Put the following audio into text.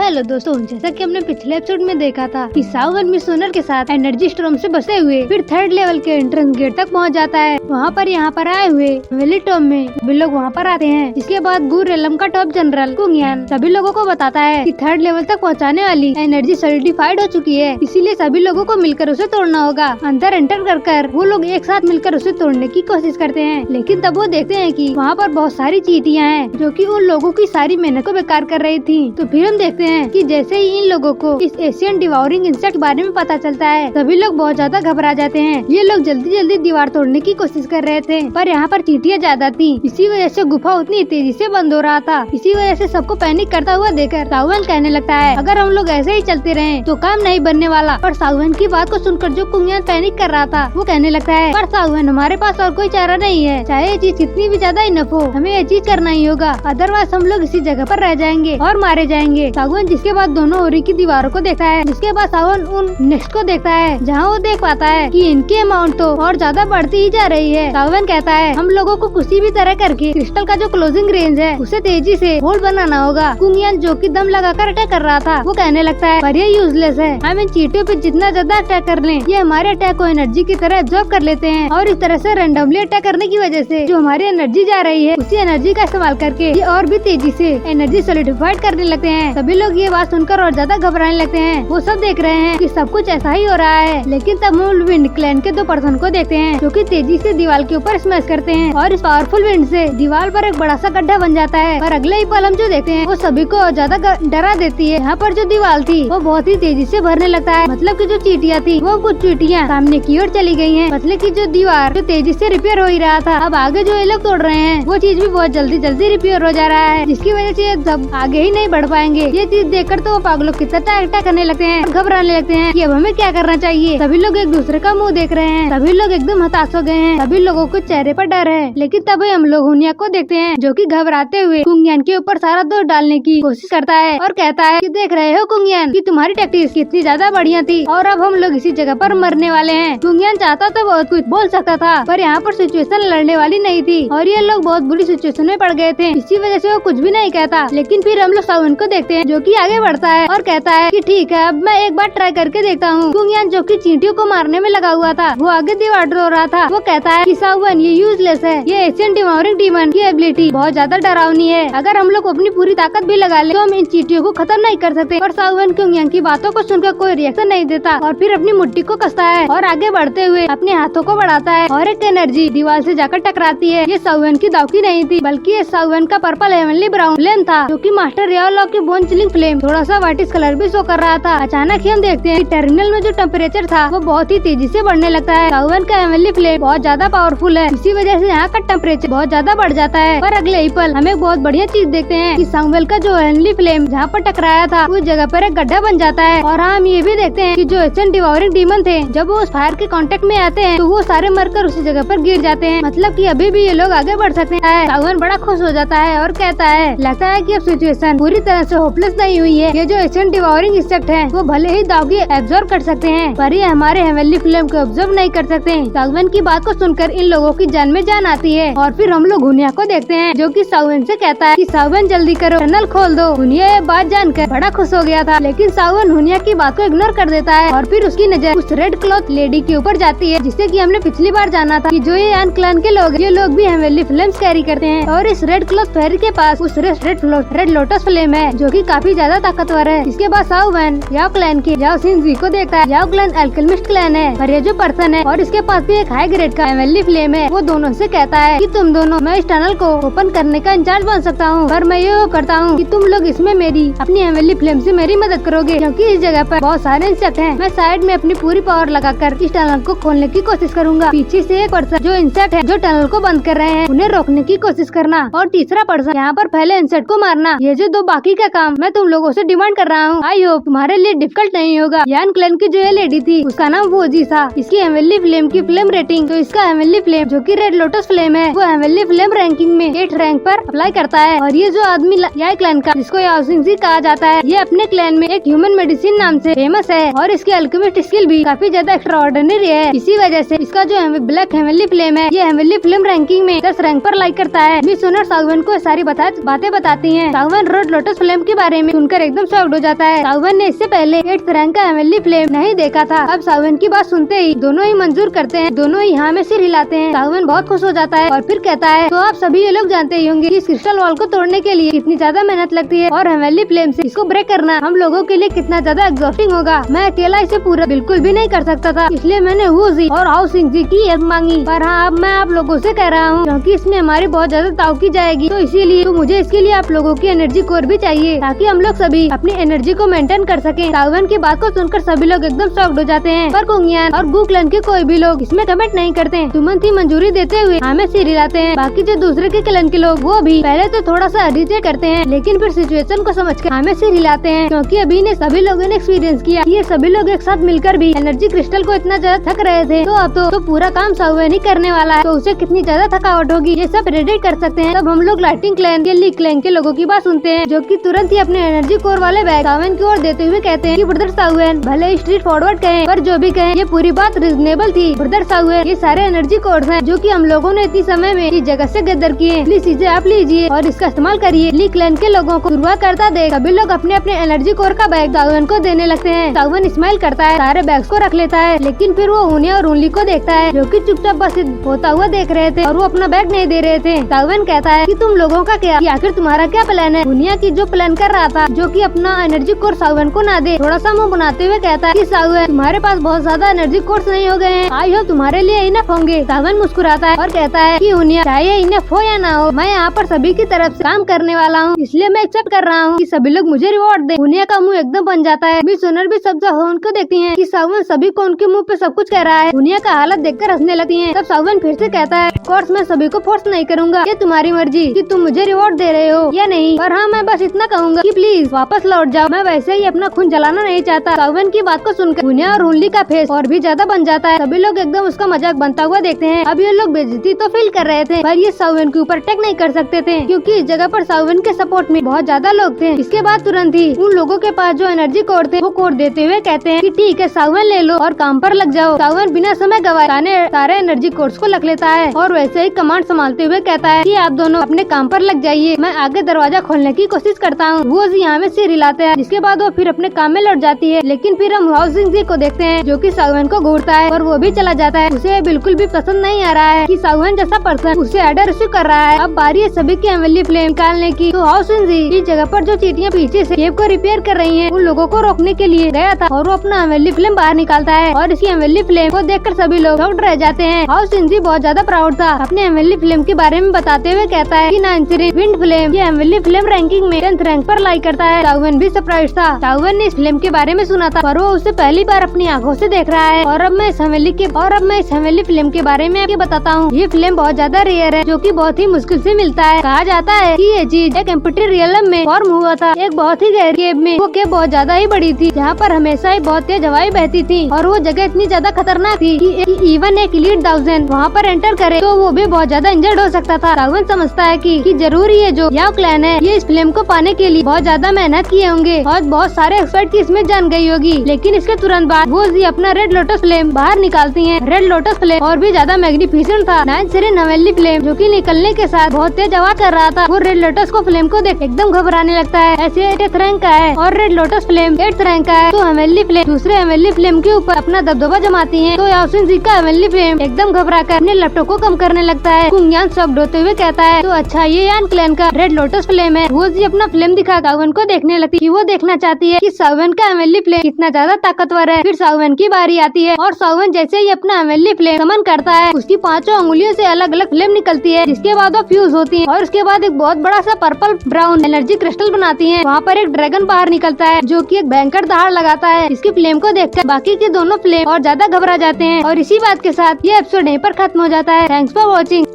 Hello दोस्तों, जैसा कि हमने पिछले एपिसोड में देखा था कि सावन मिस सोनर के साथ एनर्जी स्टॉर्म से बचते हुए फिर थर्ड लेवल के एंट्रेंस गेट तक पहुंच जाता है। वहां पर यहाँ पर आए हुए वेली टॉम में सभी लोग वहाँ पर आते हैं। इसके बाद गू रेलम का टॉप जनरल कुंगियान सभी लोगों को बताता है कि थर्ड लेवल तक पहुँचाने वाली एनर्जी सॉलिडिफाइड हो चुकी है, इसीलिए सभी लोगों को मिलकर उसे तोड़ना होगा। अंदर एंटर कर वो लोग एक साथ मिलकर उसे तोड़ने की कोशिश करते हैं, लेकिन तब वो देखते हैं कि वहाँ पर बहुत सारी चींटियां हैं जो कि उन लोगों की सारी मेहनत को बेकार कर रही थी। तो फिर हम देखते हैं कि जैसे ही इन लोगों को इस एशियन डिवाउरिंग इंसेक्ट बारे में पता चलता है, सभी लोग बहुत ज्यादा घबरा जाते हैं। ये लोग जल्दी जल्दी दीवार तोड़ने की कोशिश कर रहे थे, पर यहाँ पर चींटियां ज्यादा थी, इसी वजह से गुफा उतनी तेजी से बंद हो रहा था। इसी वजह से सबको पैनिक करता हुआ देखकर सावन कहने लगता है, अगर हम लोग ऐसे ही चलते रहे तो काम नहीं बनने वाला। पर सावन की बात को सुनकर जो कुंगियान पैनिक कर रहा था वो कहने लगता है, पर सावन हमारे पास और कोई चारा नहीं है, चाहे ये चीज कितनी भी ज्यादा इनफ हो, हमें ये चीज करना ही होगा, अदरवाइज हम लोग इसी जगह पर रह जाएंगे और मारे जाएंगे। सावन जिसके बाद दोनों ओरी की दीवारों को देखता है, जिसके बाद सावन उन नेक्स्ट को देखता है जहाँ वो देख पाता है कि इनकी अमाउंट तो और ज्यादा बढ़ती ही जा रही है। सावन कहता है, हम लोगों को किसी भी तरह करके क्रिस्टल का जो क्लोजिंग रेंज है उसे तेजी से होल्ड बनाना होगा। कुंगियान जो कि दम लगाकर अटैक कर रहा था वो कहने लगता है, पर ये यूजलेस है, हम इन चींटियों पे जितना ज्यादा अटैक कर लें ये हमारे अटैक को एनर्जी की तरह एब्जॉर्ब कर लेते हैं, और इस तरह से रैंडमली अटैक करने की वजह से जो हमारी एनर्जी जा रही है उसी एनर्जी का इस्तेमाल करके ये और भी तेजी से एनर्जी सॉलिडिफाइड करने लगते हैं। सभी लोग ये बात सुनकर और ज्यादा घबराने लगते हैं। वो सब देख रहे हैं कि सब कुछ ऐसा ही हो रहा है, लेकिन तब हम विंड क्लैन के 2 पर्सन को देखते हैं जो कि तेजी से दीवार के ऊपर स्मैश करते हैं, और इस पावरफुल विंड से दीवार पर एक बड़ा सा गड्ढा बन जाता है। और अगले ही पल हम जो देखते हैं वो सभी को और ज्यादा डरा देती है। यहाँ पर जो दीवार थी वो बहुत ही तेजी से भरने लगता है, मतलब की जो चींटियां थी वो कुछ चींटियां सामने की ओर चली गयी है, मतलब की जो दीवार जो तेजी से रिपेयर हो ही रहा था, अब आगे जो ये लोग तोड़ रहे हैं वो चीज भी बहुत जल्दी जल्दी रिपेयर हो जा रहा है, जिसकी वजह से सब आगे ही नहीं बढ़ पाएंगे। ये चीज देखकर तो वो पागलों की तरह अटैक करने लगते हैं, घबराने लगते हैं कि अब हमें क्या करना चाहिए। सभी लोग एक दूसरे का मुंह देख रहे हैं, सभी लोग एकदम हताश हो गए हैं, सभी लोगों को चेहरे पर डर है। लेकिन तभी हम लोग हुनिया को देखते हैं जो कि घबराते हुए कुंगियान के ऊपर सारा दोष डालने की कोशिश करता है और कहता है कि देख रहे हो कुंगियान कि तुम्हारी टैक्टिक्स कितनी ज्यादा बढ़िया थी और अब हम लोग इसी जगह पर मरने वाले हैं। कुंगियान चाहता तो बहुत कुछ बोल सकता था, पर यहाँ पर सिचुएशन लड़ने वाली नहीं थी और ये लोग बहुत बुरी सिचुएशन में पड़ गए थे, इसी वजह से वो कुछ भी नहीं कहता। लेकिन फिर हम लोग सावन को देखते हैं जो कि आगे बढ़ता है और कहता है कि ठीक है, अब मैं एक बार ट्राई करके देखता हूँ। कुंगियान जो कि चींटियों को मारने में लगा हुआ था वो आगे दीवार तोड़ रहा था। वो कहता है कि सावन ये यूजलेस है, ये एशियन डिवाउरिंग डीमन की एबिलिटी बहुत ज्यादा डरावनी है, अगर हम लोग अपनी पूरी ताकत भी लगा ले तो हम इन चींटियों को खत्म नहीं कर सकते। और सावन कुंगियान की बातों को सुनकर कोई रिएक्शन नहीं देता और फिर अपनी मुट्ठी को कसता है और आगे बढ़ते हुए अपने हाथों को बढ़ाता है और एक एनर्जी दीवार से जाकर टकराती है। ये सावन की दावकी नहीं थी, बल्कि ये सावन का पर्पल हेवनली ब्राउन फ्लेम था जो कि मास्टर रियालो की बोन चिलिंग फ्लेम थोड़ा सा व्हाइटिश कलर भी शो कर रहा था। अचानक ही हम देखते हैं कि टर्मिनल में जो टेम्परेचर था वो बहुत ही तेजी से बढ़ने लगता है। सावन का हेवनली फ्लेम बहुत ज्यादा पावरफुल है, इसी वजह से यहाँ का टेम्परेचर बहुत ज्यादा बढ़ जाता है। पर अगले ही पल हमें बहुत बढ़िया चीज देखते हैं कि सामुएल का जो हेवनली फ्लेम जहाँ पर टकराया था उस जगह पर एक गड्ढा बन जाता है। और हम ये भी देखते हैं कि जो एशियन डिवाउरिंग डीमन थे जब वो उस फायर के कांटेक्ट में आते हैं तो वो सारे मरकर उसी जगह पर गिर जाते हैं, मतलब कि अभी भी ये लोग आगे बढ़ सकते हैं। सावन बड़ा खुश हो जाता है और कहता है, लगता है कि अब सिचुएशन पूरी तरह से होपलेस नहीं हुई है, ये जो एशियन डिवाउरिंग इंसेक्ट है वो भले ही दागी एब्जॉर्ब कर सकते हैं पर ये हमारे हेवनली फ्लेम को ऑब्जर्व नहीं कर सकते। सावन की बात को सुनकर इन लोगों की जान में जान आती है और फिर हम लोग हुनिया को देखते हैं जो कि सावन से कहता है कि सावन जल्दी करो, टनल खोल दो। हुनिया ये बात जानकर बड़ा खुश हो गया था, लेकिन सावन हुनिया की बात को इग्नोर कर देता है और फिर उसकी नजर उस रेड क्लॉथ लेडी के ऊपर जाती है, जिससे कि हमने पिछली बार जाना था कि जो ये यान क्लैन के लोग ये लोग भी हेवनली फ्लेम्स कैरी करते हैं। और इस रेड क्लॉथ फेरी के पास उस रेड लोटस फ्लेम है जो कि काफी ज्यादा ताकतवर है। इसके बाद सावन याओ क्लैन के याओ सिंजी को देखता है। याओ क्लैन अल्केमिस्ट क्लैन है और ये जो पर्सन है और इसके पास भी एक हाई ग्रेड का हेवनली फ्लेम है। वो दोनों से कहता है कि तुम दोनों मैं इस टनल को ओपन करने का इंचार्ज बन सकता हूँ, पर मैं ये करता हूँ कि तुम लोग इसमें मेरी अपनी हेवनली फ्लेम से मेरी मदद करोगे, क्योंकि इस जगह पर बहुत सारे इंसेक्ट हैं। मैं साइड में अपनी पूरी पावर लगाकर इस टनल को खोलने की कोशिश करूंगा। पीछे से एक पर्सन जो इंसेक्ट है जो टनल को बंद कर रहे हैं उन्हें रोकने की कोशिश करना, और तीसरा पर्सन यहाँ पर पहले इंसेक्ट को मारना। ये जो 2 बाकी का काम मैं तुम लोगों से डिमांड कर रहा हूँ, आई होप तुम्हारे लिए डिफिकल्ट नहीं होगा। यान क्लैन की जो ये लेडी थी उसका नाम वोजी था, इसकी हेवनली फ्लेम की फ्लेम रेटिंग तो इसका हेवनली फ्लेम जो कि रेड लोटस फ्लेम है वो हेवनली फ्लेम रैंकिंग में 8 रैंक पर अप्लाई करता है। और ये जो आदमी याई क्लैन का जिसको याओसिंजी कहा जाता है ये अपने क्लैन में एक ह्यूमन मेडिसिन नाम से फेमस है और इसकी अल्केमिस्ट स्किल भी काफी ज्यादा एक्स्ट्राऑर्डिनरी है। इसी वजह से इसका जो ब्लैक हेवनली फ्लेम है ये हेवनली फ्लेम रैंकिंग में 10 रैंक पर लाइक करता है। मिस सोनर सावन को सारी बातें बताती हैं। सावन रेड लोटस फ्लेम के बारे में सुनकर एकदम शॉक्ड हो जाता है। सावन ने इससे पहले 8th रैंक का हेवनली फ्लेम नहीं देखा था। अब सावन की बात सुनते ही दोनों ही मंजूर करते हैं, दोनों ही हाँ में सिर हिलाते हैं। सावन बहुत खुश हो जाता है और फिर कहता है, तो आप सभी ये लोग जानते ही होंगे कि इस क्रिस्टल वॉल को तोड़ने के लिए कितनी ज्यादा मेहनत लगती है और हेवनली फ्लेम से इसको ब्रेक करना हम लोगों के लिए कितना ज्यादा एग्जॉस्टिंग होगा। मैं अकेला इसे पूरा बिल्कुल भी नहीं कर सकता था, इसलिए मैंने वू जी और हाउ सिंह जी की हेल्प मांगी। पर हाँ, अब मैं आप लोगों से कह रहा हूँ क्योंकि इसमें हमारी बहुत ज्यादा ताव की जाएगी, तो इसीलिए तो मुझे इसके लिए आप लोगों की एनर्जी कोर भी चाहिए ताकि हम लोग सभी अपनी एनर्जी को मेंटेन कर सके। सावन की बात को सुनकर सभी लोग एकदम शॉक्ड हो जाते हैं, पर कुंगियान और गू क्लैन के कोई भी लोग इसमें कमेंट नहीं करते। सुमन ही मंजूरी देते हुए हमें सिर हिलाते हैं। बाकी जो दूसरे के क्लैन के लोग वो भी पहले तो थोड़ा सा हेजिटेट करते हैं, लेकिन फिर सिचुएशन को समझकर हमें सिर हिलाते हैं क्योंकि अभी ने सभी लोगों ने एक्सपीरियंस किया। ये सभी लोग एक साथ मिलकर भी एनर्जी क्रिस्टल को इतना ज्यादा थक रहे थे, तो अब तो पूरा काम सावन ही करने वाला है, तो उसे कितनी ज्यादा थकावट होगी ये सब प्रेडिक्ट कर सकते हैं। तब हम लोग लाइटिंग क्लैन के ली क्लैन के लोगों की बात सुनते हैं, जो कि तुरंत ही अपने एनर्जी कोर वाले बैग सावन की ओर देते हुए कहते हैं कि ब्रदर सावन भले ही स्ट्रीट फॉरवर्ड कहें, पर जो भी कहें ये पूरी बात रीजनेबल थी। ब्रदर सावन ये सारे एनर्जी कोर्स हैं जो कि हम लोगों ने इतनी समय में इस जगह से गदर किए, प्लीज इसे आप लीजिए और इसका इस्तेमाल करिए। ली क्लैन के लोगों को शुरुआत करता देख सभी लोग अपने अपने एनर्जी कोर का बैग सावन को देने लगते हैं। सावन स्माइल करता है, सारे बैग्स को रख लेता है, लेकिन फिर वो उन्हें और उनली को देखता है जो कि चुपचाप बस होता हुआ देख रहे थे और वो अपना बैग नहीं दे रहे थे। सावन कहता है कि तुम लोगों का क्या, कि आखिर तुम्हारा क्या प्लान है। दुनिया की जो प्लान कर रहा था जो कि अपना एनर्जी कोर सावन को ना दे, थोड़ा सा मुंह बनाते हुए कहता है कि सावन तुम्हारे पास बहुत ज्यादा एनर्जी कोर्स नहीं हो गए हैं, आई होप तुम्हारे लिए इनफ होंगे। सावन मुस्कुराता है और कहता है कि उन्हें चाहे इनफ हो या ना हो, मैं यहाँ पर सभी की तरफ से काम करने वाला हूँ, इसलिए मैं एक्सेप्ट कर रहा हूँ कि सभी लोग मुझे रिवॉर्ड दे। उन्हें का मुंह एकदम बन जाता है। मिस सोनल भी सब उनको देखती है कि सावन सभी को उनके मुंह पे सब कुछ कह रहा है। उन्हें का हालत देखकर हंसने लगती है। तब सावन फिर से कहता है, कोर्स मैं सभी को फोर्स नहीं करूंगा, ये तुम्हारी मर्जी कि तुम मुझे रिवॉर्ड दे रहे हो या नहीं, पर हाँ मैं बस इतना कहूंगा कि प्लीज वापस लौट जाओ, मैं वैसे ही अपना खून जलाना नहीं चाहता। सावन की बात को सुनकर मुनिया और उनली का फेस और भी ज्यादा बन जाता है। सभी लोग एकदम उसका मजाक बनता हुआ देखते हैं। अब ये लोग बेइज्जती तो फील कर रहे थे, पर ये सावन के ऊपर अटैक नहीं कर सकते थे क्योंकि इस जगह पर सावन के सपोर्ट में बहुत ज्यादा लोग थे। इसके बाद तुरंत ही उन लोगों के पास जो एनर्जी कोड थे वो कोड देते हुए कहते हैं कि ठीक है सावन ले लो और काम पर लग जाओ। सावन बिना समय गवाए सारे एनर्जी कोड्स को रख लेता है और वैसे ही कमांड संभालते हुए कहता है कि आप दोनों अपने काम पर लग जाइए, मैं आगे दरवाजा खोलने की कोशिश करता हूँ। वो यहाँ में सिर हिलाते हैं, जिसके बाद वो फिर अपने काम में लौट जाती है। लेकिन फिर हम हाउसिंग जी को देखते हैं जो कि सावन को घूरता है और वो भी चला जाता है। उसे बिल्कुल भी पसंद नहीं आ रहा है कि सावन जैसा पर्सन उसे ऑर्डर रिसीव कर रहा है। अब बारी है सभी की हेवनली फ्लेम निकालने की। तो हाउसिंग जी इस जगह पर जो चीटियाँ पीछे से केव को रिपेयर कर रही है उन लोगों को रोकने के लिए गया था और वो अपना हेवनली फ्लेम बाहर निकालता है और इसकी हेवनली फ्लेम को देखकर सभी लोग शॉक्ड रह जाते हैं। हाउसिंग जी बहुत ज्यादा प्राउड था। अपने हेवनली फ्लेम के बारे में बताते हुए कहता है कि नाइन्थ विंड फ्लेम ये हेवनली फ्लेम रैंकिंग में 10th रैंक पर लाई करता है। सावन भी सरप्राइज था। सावन ने इस फ्लेम के बारे में सुना था पर वो उसे पहली बार अपनी आंखों से देख रहा है। और अब मैं इस हेवनली फ्लेम के बारे में आपको बताता हूँ। ये फ्लेम बहुत ज्यादा रेयर है जो कि बहुत ही मुश्किल से मिलता है। कहा जाता है कि ये चीज एक एम्प्टी रियलम में फॉर्म हुआ था, एक बहुत ही गहरी केव में। वो केव बहुत ज्यादा ही बड़ी थी जहाँ पर हमेशा ही बहुत तेज हवाएं बहती थी और वो जगह इतनी ज्यादा खतरनाक थी कि इवन एक एलीट 1000 वहाँ पर एंटर करे तो वो भी बहुत ज्यादा इंजर्ड हो सकता था। सावन समझता है कि जरूरी है जो याओ क्लैन है ये इस फ्लेम को पाने के लिए बहुत ज्यादा मेहनत किए होंगे और बहुत सारे एक्सपर्ट की इसमें जान गई होगी। लेकिन इसके तुरंत बाद वो जी अपना रेड लोटस फ्लेम बाहर निकालती हैं। रेड लोटस फ्लेम और भी ज्यादा मैग्निफिसेंट था। 9th हेवनली फ्लेम जो कि निकलने के साथ बहुत तेज हवा कर रहा था। वो रेड लोटस को फ्लेम को देख एकदम घबराने लगता है। ऐसे 8th रैंक का है और red lotus flame 8th rank का है, तो हेवनली फ्लेम दूसरे हेवनली फ्लेम के ऊपर अपना दबदबा जमाती है। तो याओसिन जी का हेवनली फ्लेम एकदम घबरा कर अपने लैपटॉप को कम करने लगता है। कुंगियान शॉक्ड होते हुए कहता है तो अच्छा ये यान क्लैन का रेड लोटस फ्लेम है। वो जी अपना फ्लेम दिखा सावन को देखने लगती है। वो देखना चाहती है कि सावन का हेवनली फ्लेम कितना ज्यादा ताकतवर है। फिर सावन की बारी आती है और सावन जैसे ही अपना हेवनली फ्लेम समन करता है उसकी 5 उंगलियों से अलग अलग फ्लेम निकलती है, जिसके बाद वो फ्यूज होती है और उसके बाद एक बहुत बड़ा सा पर्पल ब्राउन एनर्जी क्रिस्टल बनाती है। वहाँ पर एक ड्रैगन बाहर निकलता है जो कि एक भयंकर दहाड़ लगाता है। इसकी फ्लेम को देखकर बाकी के दोनों फ्लेम और ज्यादा घबरा जाते हैं और इसी बात के साथ ये एपिसोड यहीं पर खत्म हो जाता है। Thanks for watching.